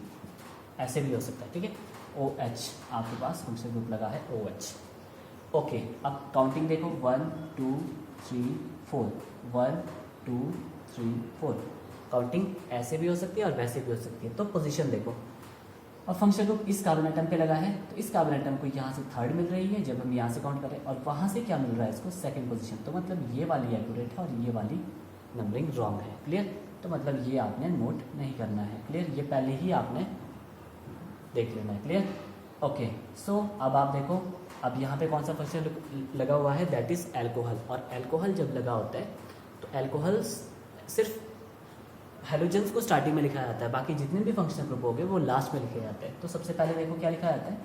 ऐसे भी हो सकता है, ठीक है। OH आपके पास फंक्शनल ग्रुप लगा है OH। ओके, अब काउंटिंग देखो 1 2 3 4, 1 2 3 4। काउंटिंग ऐसे भी हो सकती है और वैसे भी हो सकती है। तो पोजीशन देखो, अब फंक्शनल ग्रुप इस कार्बन एटम पे लगा है, तो इस कार्बन एटम को यहाँ से थर्ड मिल रही है जब हम यहाँ से काउंट करें, और वहाँ से क्या मिल रहा है इसको, सेकंड पोजीशन। तो मतलब ये वाली एक्यूरेट है और ये वाली नंबरिंग रॉन्ग है। क्लियर। तो मतलब ये आपने नोट नहीं करना है। क्लियर, ये पहले ही आपने देख लेना है। क्लियर। ओके, सो अब आप देखो, अब यहाँ पे कौन सा फंक्शन लगा हुआ है, दैट इज़ एल्कोहल। और एल्कोहल जब लगा होता है तो एल्कोहल सिर्फ हेलोजन्स को स्टार्टिंग में लिखा जाता है, बाकी जितने भी फंक्शनल ग्रुप हो गए वो लास्ट में लिखे जाते हैं। तो सबसे पहले देखो क्या लिखा जाता है,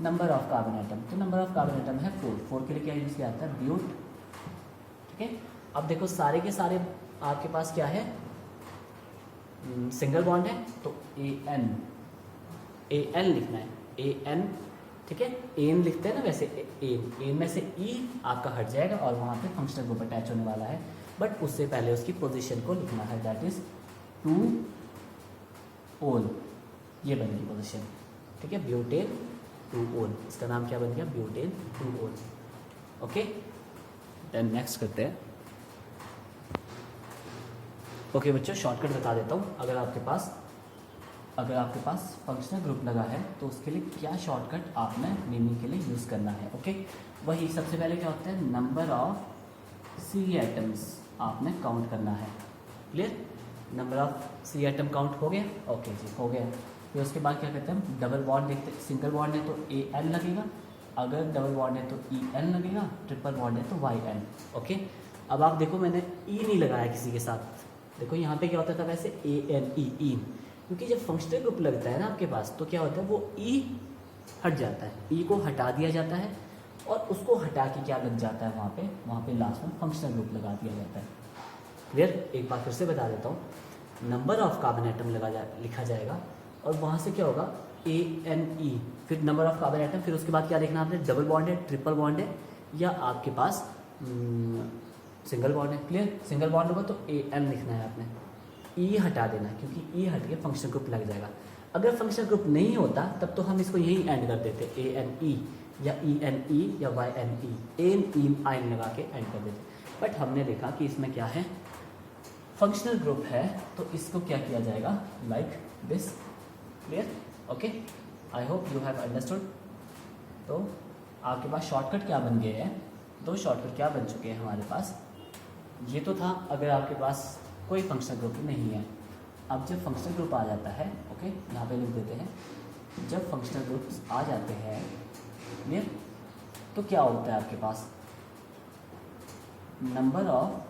नंबर ऑफ कार्बन एटम। तो नंबर ऑफ कार्बन एटम है 4 के लिए क्या यूज़ किया जाता है, ब्यूट, ठीक है। अब देखो सारे के सारे आपके पास क्या है, सिंगल बॉन्ड है, तो AN लिखना है, AN, ठीक है। एन लिखते हैं ना वैसे, एन में से ई आपका हट जाएगा और वहाँ पे फंक्शनल ग्रुप अटैच होने वाला है, बट उससे पहले उसकी पोजीशन को लिखना है, दैट इज 2 ओल। ये बन गई पोजीशन, ठीक है, ब्यूटेन 2 ओल। इसका नाम क्या बन गया, ब्यूटेन 2 ओल। ओके, देन नेक्स्ट करते हैं। ओके बच्चों, शॉर्टकट बता देता हूँ। अगर आपके पास फंक्शनल ग्रुप लगा है तो उसके लिए क्या शॉर्टकट आपने नेमिंग के लिए यूज़ करना है। ओके, वही सबसे पहले क्या होता है, नंबर ऑफ C एटम्स आपने काउंट करना है। Clear. Number of C atom count हो गया, ओके जी हो गया। फिर उसके बाद क्या कहते हैं, डबल बॉन्ड देखते, सिंगल बॉन्ड है तो AN लगेगा, अगर डबल बॉन्ड है तो EN लगेगा, ट्रिपल बॉन्ड है तो YN। ओके, अब आप देखो मैंने E नहीं लगाया किसी के साथ, देखो यहाँ पे क्या होता था वैसे ANE, क्योंकि जब फंक्शनल ग्रुप लगता है ना आपके पास तो क्या होता है, वो ई हट जाता है, ई को हटा दिया जाता है और उसको हटा के क्या लग जाता है वहाँ पे लास्ट में फंक्शनल ग्रुप लगा दिया जाता है। क्लियर? एक बार फिर से बता देता हूँ, नंबर ऑफ कार्बन एटम लिखा जाएगा और वहाँ से क्या होगा ANE, फिर नंबर ऑफ कार्बन एटम, फिर उसके बाद क्या देखना आपने, डबल बॉन्ड है, ट्रिपल बॉन्ड है या आपके पास सिंगल बॉन्ड है। क्लियर? सिंगल बॉन्ड होगा तो AN लिखना है आपने, E हटा देना है क्योंकि E हट के फंक्शनल ग्रुप लग जाएगा। अगर फंक्शनल ग्रुप नहीं होता तब तो हम इसको यही एंड कर देते, ANE या ENE या YNE, ANE आइन लगा के एंड कर देते। बट हमने देखा कि इसमें क्या है, फंक्शनल ग्रुप है तो इसको क्या किया जाएगा, like this. Clear? Okay, I hope you have understood. तो आपके पास शॉर्टकट क्या बन गए हैं, दो शॉर्टकट क्या बन चुके हैं हमारे पास। ये तो था अगर आपके पास कोई फंक्शनल ग्रुप नहीं है। अब जब फंक्शनल ग्रुप आ जाता है, ओके यहाँ पे लिख देते हैं, जब फंक्शनल ग्रुप्स आ जाते हैं क्लियर, तो क्या होता है आपके पास, number of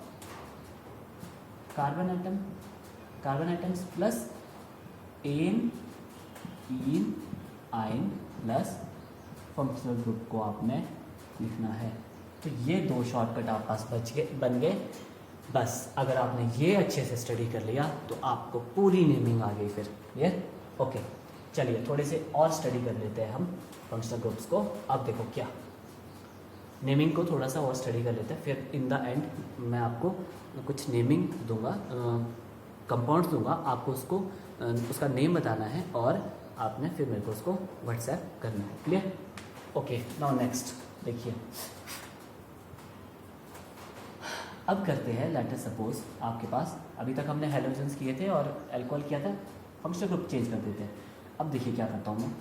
carbon atoms plus ane ene yne plus functional group को आपने लिखना है। तो ये दो शॉर्टकट आप पास बन गए। बस अगर आपने ये अच्छे से स्टडी कर लिया तो आपको पूरी नेमिंग आ गई फिर। क्लियर? ओके, चलिए थोड़े से और स्टडी कर लेते हैं हम फंक्शनल ग्रुप्स को। अब देखो क्या, नेमिंग को थोड़ा सा और स्टडी कर लेते हैं, फिर इन द एंड मैं आपको कुछ नेमिंग दूंगा, कंपाउंड्स दूंगा, आपको उसका नेम बताना है और आपने फिर मेरे को उसको व्हाट्सएप करना है। क्लियर? ओके, नाउ नेक्स्ट देखिए, अब करते हैं, लेट अस सपोज आपके पास अभी तक हमने हैलोजेंस किए थे और अल्कोहल किया था, फंक्शनल ग्रुप चेंज कर देते हैं। अब देखिए क्या करता हूँ मैं,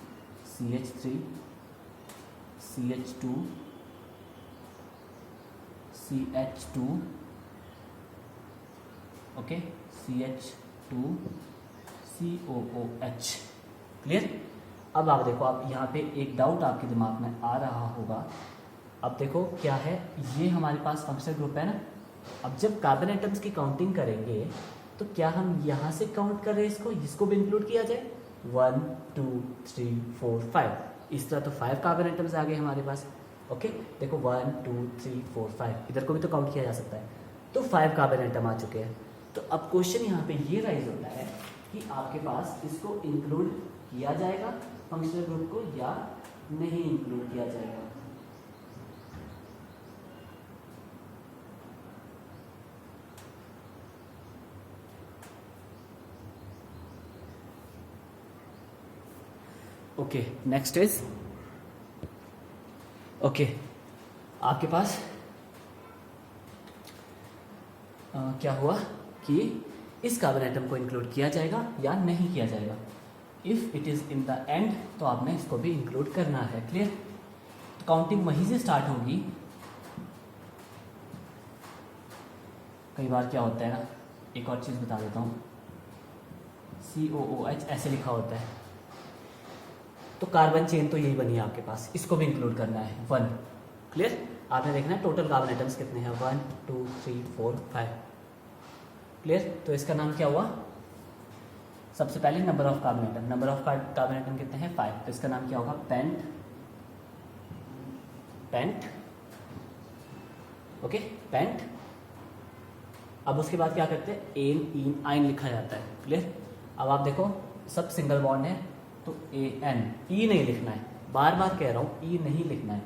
CH3 CH2 CH2 okay CH2 COOH। Clear? अब आप देखो, आप यहाँ पे एक डाउट आपके दिमाग में आ रहा होगा। अब देखो क्या है, ये हमारे पास फंक्शनल ग्रुप है ना। अब जब कार्बन एटम्स की काउंटिंग करेंगे तो क्या हम यहाँ से काउंट कर रहे हैं इसको भी इंक्लूड किया जाए, 1 2 3 4 5, इस तरह तो 5 कार्बन एटम्स आ गए हमारे पास। ओके देखो 1 2 3 4 5, इधर को भी तो काउंट किया जा सकता है, तो 5 कार्बन एटम आ चुके हैं। तो अब क्वेश्चन यहाँ पे ये राइज होता है कि आपके पास इसको इंक्लूड किया जाएगा फंक्शनल ग्रुप को या नहीं इंक्लूड किया जाएगा। ओके नेक्स्ट इज, ओके आपके पास क्या हुआ कि इस कार्बन एटम को इंक्लूड किया जाएगा या नहीं किया जाएगा। If it is in the end तो आपने इसको भी इंक्लूड करना है। क्लियर? तो काउंटिंग वहीं से स्टार्ट होगी। कई बार क्या होता है ना, एक और चीज़ बता देता हूँ, COOH ऐसे लिखा होता है, तो कार्बन चेन तो यही बनी है आपके पास, इसको भी इंक्लूड करना है 1। क्लियर? आपने देखना है टोटल कार्बन एटम्स कितने हैं, 1 2 3 4 5। क्लियर? तो इसका नाम क्या हुआ, सबसे पहले number of carbon atom, number of carbon atom कितने हैं 5, तो इसका नाम क्या होगा, पेंट। Okay paint. अब उसके बाद क्या करते हैं, एन इन आइन लिखा जाता है। क्लियर? अब आप देखो सब सिंगल बॉन्ड है तो AN, E नहीं लिखना है, बार बार कह रहा हूँ E नहीं लिखना है,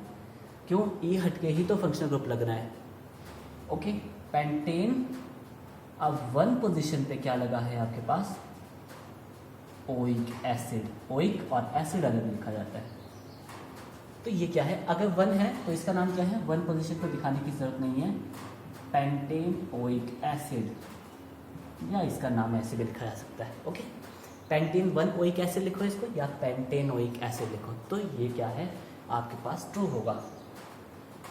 क्यों, E हट के ही तो फंक्शनल ग्रुप लगना है। Okay pentane. अब 1 पोजीशन पे क्या लगा है आपके पास, ओइक एसिड, ओइक और एसिड अलग लिखा जाता है। तो ये क्या है, अगर 1 है तो इसका नाम क्या है, 1 पोजीशन पर दिखाने की जरूरत नहीं है, पेंटेन ओइक एसिड, या इसका नाम ऐसे भी लिखा जा सकता है। ओके पेंटेन 1 ओइक एसिड लिखो इसको, या पेंटेन ओइक एसिड लिखो, तो ये क्या है आपके पास ट्रू होगा।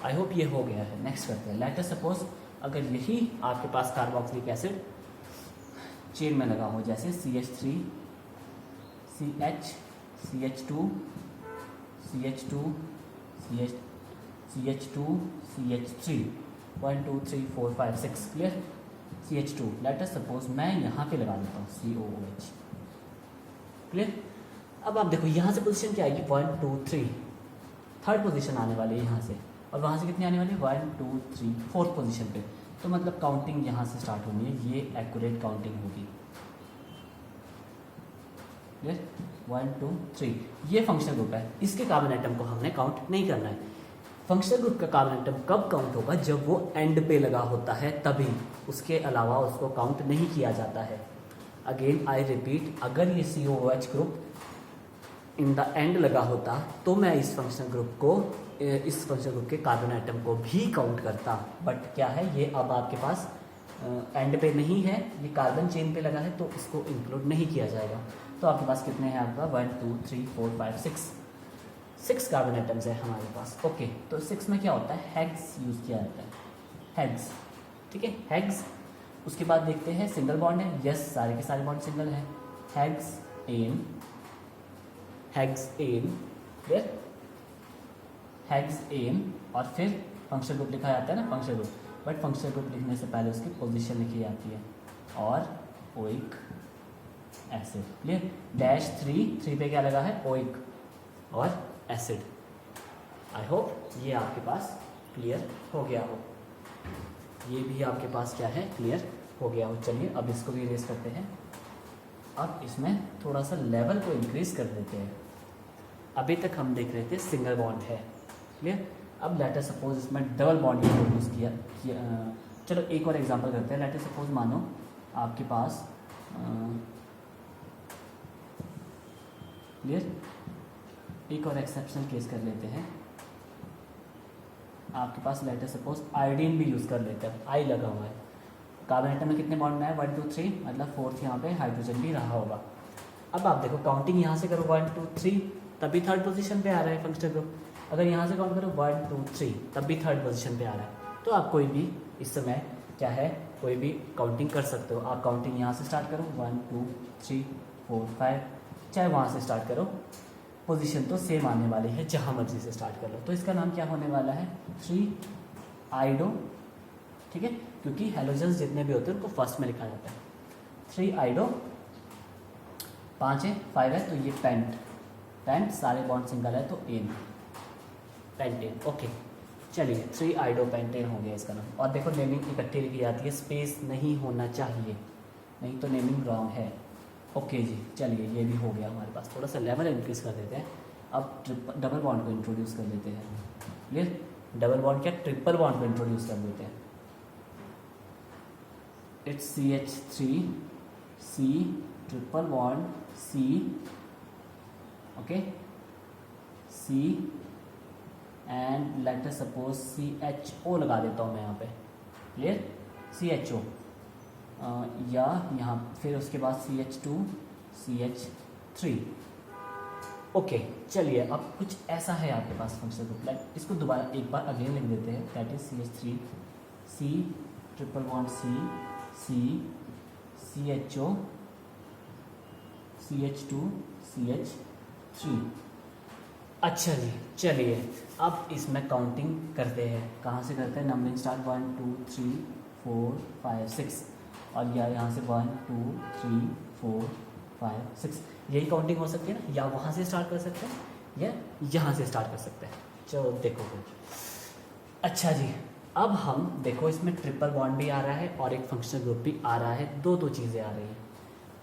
आई होप ये हो गया है। नेक्स्ट करते हैं, लेट अस सपोज अगर यही आपके पास कार्बोक्सिलिक एसिड चेन में लगा हो, जैसे CH3 CH CH2 CH2 CH2 CH3 1 2 3 4 5 6। Clear? CH2 late us suppose मैं यहाँ पे लगा देता हूँ COOH। क्लियर? अब आप देखो यहाँ से पोजीशन क्या आएगी, 1 2 3, थर्ड पोजीशन आने वाली है यहाँ से, और वहाँ से कितनी आने वाली है 1 2 3 4th पोजीशन पे। तो मतलब काउंटिंग यहाँ से स्टार्ट होनी है, ये एक्यूरेट काउंटिंग होगी। क्लियर? 1 2 3 ये फंक्शनल ग्रुप है, इसके कार्बन एटम को हमने काउंट नहीं करना है। फंक्शनल ग्रुप का कार्बन एटम कब काउंट होगा? जब वो एंड पे लगा होता है तभी, उसके अलावा उसको काउंट नहीं किया जाता है। अगेन आई रिपीट, अगर ये COOH group in the end लगा होता तो मैं इस फंक्शनल ग्रुप के कार्बन एटम को भी काउंट करता, बट क्या है, ये अब आपके पास एंड पे नहीं है, ये कार्बन चेन पे लगा है तो इसको इंक्लूड नहीं किया जाएगा। तो आपके पास कितने हैं? आपका 1 2 3 4 5 6 कार्बन एटम्स है हमारे पास। ओके, तो 6 में क्या होता है? हेक्स यूज़ किया जाता है, हेक्स। ठीक है, हेक्स। उसके बाद देखते हैं सिंगल बॉन्ड है, यस सारे के सारे बॉन्ड सिंगल है। Hexane, clear? Hexane, और फिर फंक्शनल ग्रुप लिखा जाता है ना, functional group, but functional group लिखने से पहले उसकी पोजीशन लिखी जाती है, और ओइक एसिड। क्लियर? डैश 3 पे क्या लगा है? ओइक और एसिड। आई होप ये आपके पास क्लियर हो गया हो, ये भी आपके पास क्या है? क्लियर हो गया हो। चलिए अब इसको भी इरेज करते हैं। अब इसमें थोड़ा सा लेवल को इंक्रीज कर देते हैं। अभी तक हम देख रहे थे सिंगल बॉन्ड है, क्लियर? अब लेटर सपोज इसमें डबल बॉन्ड इंट्रोड्यूस किया। चलो एक और एग्जांपल करते हैं। लेटर सपोज मानो आपके पास क्लियर, एक और एक्सेप्शनल केस कर लेते हैं। आपके पास लेटर सपोज आयोडीन भी यूज़ कर लेते हैं, आई लगा हुआ है, कार्बन एटम में कितने बॉन्ड में है? 1 2 3, मतलब 4th यहाँ पे हाइड्रोजन भी रहा होगा। अब आप देखो काउंटिंग यहाँ से करो 1 2 3, तभी 3rd पोजीशन पे आ रहा है फंक्शनल ग्रुप। अगर यहाँ से काउंट करो 1 2 3, तब भी 3rd पोजीशन पे आ रहा है। तो आप कोई भी इस समय क्या है, कोई भी काउंटिंग कर सकते हो। आप काउंटिंग यहाँ से स्टार्ट करो 1 2 3 4 5, चाहे वहाँ से स्टार्ट करो, पोजीशन तो सेम आने वाली है, जहाँ मर्जी से स्टार्ट कर लो। तो इसका नाम क्या होने वाला है? 3 आइडो। ठीक है, क्योंकि हेलोजन्स जितने भी होते हैं उनको फर्स्ट में लिखा जाता है। 3 आइडो, 5 है, 5 है तो ये पेंट सारे बॉन्ड सिंगल है तो एन, पेंटेन। ओके, चलिए 3 आइडो पेंटेन हो गया इसका नाम। और देखो नेमिंग इकट्ठी लिखी जाती है, स्पेस नहीं होना चाहिए, नहीं तो नेमिंग रॉन्ग है। ओके जी, चलिए ये भी हो गया हमारे पास। थोड़ा सा लेवल इंक्रीज कर देते हैं। अब डबल बॉन्ड को इंट्रोड्यूस कर देते हैं। क्लियर? डबल बॉन्ड क्या, ट्रिपल बॉन्ड को इंट्रोड्यूस कर देते हैं। It's CH3 C triple bond C, okay, C and let us suppose CHO लगा देता हूँ मैं यहाँ पे। क्लियर? CHO, या यहाँ फिर उसके बाद CH2 CH3। ओके, चलिए अब कुछ ऐसा है आपके पास फंक्शनल ग्रुप, लाइक इसको दोबारा एक बार अगेन लिख देते हैं, that is CH3 C triple bond C CHO CH2 CH3। अच्छा जी, चलिए अब इसमें काउंटिंग करते हैं। कहाँ से करते हैं? नंबरिंग स्टार्ट 1 2 3 4 5 6, और या यहाँ से 1 2 3 4 5 6, यही काउंटिंग हो सकती है ना, या वहाँ से स्टार्ट कर सकते हैं या यहाँ से स्टार्ट कर सकते हैं। चलो देखो फिर। अच्छा जी, अब हम देखो इसमें ट्रिपल बॉन्ड भी आ रहा है और एक फंक्शनल ग्रुप भी आ रहा है, दो चीज़ें आ रही हैं।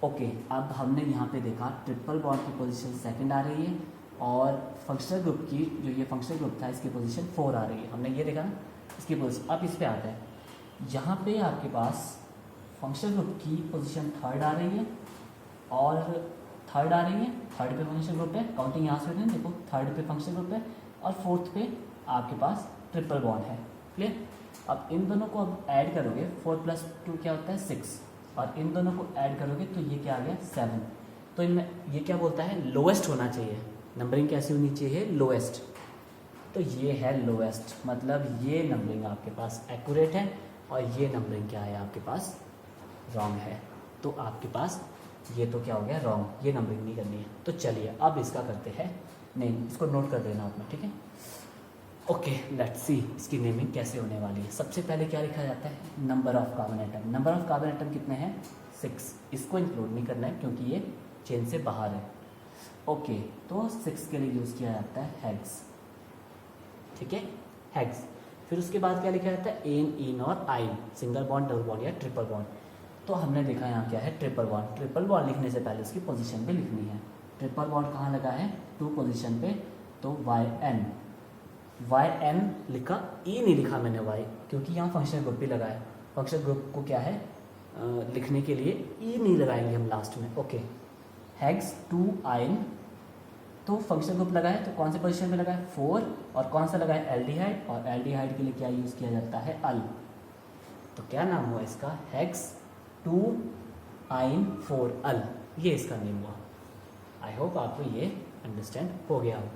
ओके, अब हमने यहाँ पे देखा ट्रिपल बॉन्ड की पोजीशन सेकंड आ रही है, और फंक्शनल ग्रुप की जो ये फंक्शनल ग्रुप था इसकी पोजीशन 4 आ रही है। हमने ये देखा ना इसकी पोजीशन। अब इस पे आता है, यहाँ पे आपके पास फंक्शनल ग्रुप की पोजीशन 3rd आ रही है और 3rd आ रही है, 3rd पे फंक्शनल ग्रुप है, काउंटिंग यहाँ से हो रही है, देखो 3rd पे फंक्शनल ग्रुप है और 4th पे आपके पास ट्रिपल बॉन्ड है। क्लियर? अब इन दोनों को अब ऐड करोगे, 4 + 2 क्या होता है 6, और इन दोनों को ऐड करोगे तो ये क्या आ गया 7। तो इनमें ये क्या बोलता है? लोएस्ट होना चाहिए। नंबरिंग कैसी होनी चाहिए? लोएस्ट। तो ये है लोएस्ट, मतलब ये नंबरिंग आपके पास एक्यूरेट है और ये नंबरिंग क्या है आपके पास? रॉन्ग है। तो आपके पास ये तो क्या हो गया? रॉन्ग, ये नंबरिंग नहीं करनी है। तो चलिए अब इसका करते हैं नेम, इसको नोट कर देना आपने, ठीक है? ओके, लेट्स सी इसकी नेमिंग कैसे होने वाली है। सबसे पहले क्या लिखा जाता है? Number of carbon atom. Number of carbon atom कितने हैं? 6। इसको इंक्लूड नहीं करना है क्योंकि ये चेन से बाहर है। ओके, तो 6 के लिए यूज़ किया जाता है हेक्स, ठीक है? हेक्स। फिर उसके बाद क्या लिखा जाता है, एन, इन और आइन, सिंगल बॉन्ड, डबल बॉन्ड या ट्रिपल बॉन्ड। तो हमने देखा यहाँ क्या है, ट्रिपल बॉन्ड। ट्रिपल बॉन्ड लिखने से पहले उसकी पोजीशन पे लिखनी है। ट्रिपल बॉन्ड कहाँ लगा है, 2 पोजीशन पे, तो वाई एन लिखा, ई नहीं लिखा मैंने वाई, क्योंकि यहाँ फंक्शनल ग्रुप भी लगा है। फंक्शनल ग्रुप को क्या है लिखने के लिए ई नहीं लगाएंगे हम लास्ट में। ओके, हेक्स 2 आइन, तो फंक्शनल ग्रुप लगा है तो कौन से पोजीशन पे लगा है, 4, और कौन सा लगा है, एल्डिहाइड, और एल्डिहाइड के लिए क्या यूज़ किया जाता है, अल। तो क्या नाम हुआ इसका, हेक्स 2 आइन 4 अल, ये इसका नेम हुआ। आई होप आपको ये अंडरस्टैंड हो गया हो।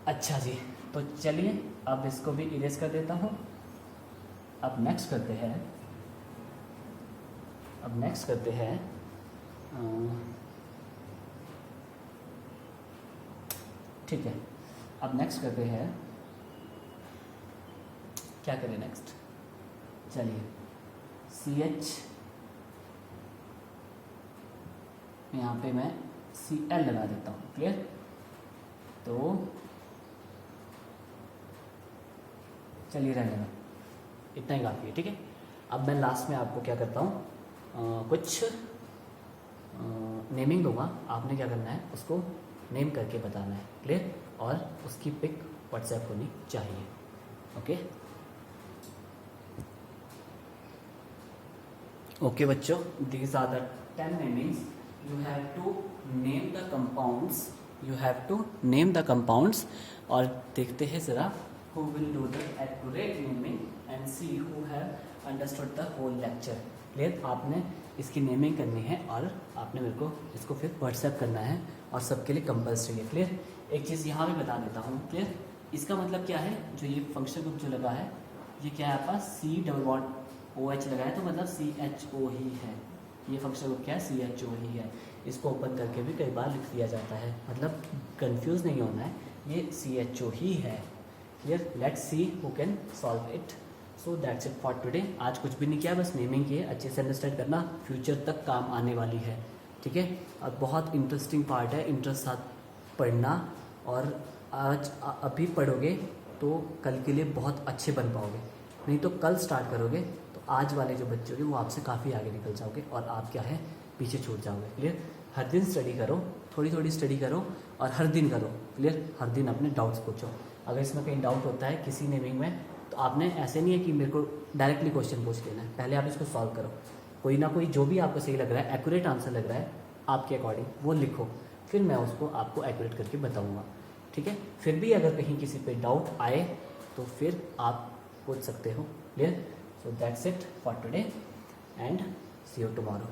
अच्छा जी, तो चलिए अब इसको भी इरेज कर देता हूँ। अब नेक्स्ट करते हैं, ठीक है, अब नेक्स्ट करते हैं, क्या करें नेक्स्ट, चलिए CH, यहाँ पे मैं CL लगा देता हूँ, क्लियर। तो चलिए रहने दो, इतना ही काफ़ी है, ठीक है। अब मैं लास्ट में आपको क्या करता हूँ, कुछ नेमिंग दूंगा, आपने क्या करना है, उसको नेम करके बताना है, क्लियर, और उसकी पिक व्हाट्सएप होनी चाहिए। ओके ओके बच्चों, these are the 10 namings. You have to name the compounds, और देखते हैं ज़रा who will do the accurate naming and see who have understood the whole lecture। Clear, आपने इसकी नेमिंग करनी है और आपने मेरे को इसको फिर व्हाट्सएप करना है, और सबके लिए कंपल्सरी है, क्लियर। एक चीज़ यहाँ भी बता देता हूँ, क्लियर, इसका मतलब क्या है, जो ये फंक्शन ग्रुप जो लगा है, ये क्या है आपका C डबल बॉन्ड OH लगा है, तो मतलब CHO ही है। ये फंक्शन ग्रुप क्या है, CHO ही है। इसको ओपन करके भी कई बार लिख दिया जाता है, मतलब कंफ्यूज नहीं होना है, ये CHO ही है, clear. Let's see who can solve it. So that's it for today. आज कुछ भी नहीं किया, बस नेमिंग की है, अच्छे से अंडरस्टैंड करना, फ्यूचर तक काम आने वाली है, ठीक है। और बहुत इंटरेस्टिंग पार्ट है, इंटरेस्ट साथ पढ़ना, और आज अभी पढ़ोगे तो कल के लिए बहुत अच्छे बन पाओगे, नहीं तो कल स्टार्ट करोगे तो आज वाले जो बच्चे होंगे वो आपसे काफ़ी आगे निकल जाओगे, और आप क्या है, पीछे छूट जाओगे, क्लियर। हर दिन स्टडी करो, थोड़ी थोड़ी स्टडी करो, और हर दिन करो, क्लियर। हर दिन अपने डाउट्स पूछो। अगर इसमें कहीं डाउट होता है किसी नेमिंग में, तो आपने ऐसे नहीं है कि मेरे को डायरेक्टली क्वेश्चन पूछ लेना है, पहले आप इसको सॉल्व करो। कोई ना कोई जो भी आपको सही लग रहा है, एक्यूरेट आंसर लग रहा है आपके अकॉर्डिंग, वो लिखो, फिर मैं उसको आपको एक्यूरेट करके बताऊँगा, ठीक है। फिर भी अगर कहीं किसी पे डाउट आए तो फिर आप पूछ सकते हो, clear. So that's it for today and see you tomorrow.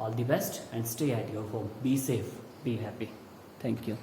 All the best and stay at your home, be safe, be happy. Thank you.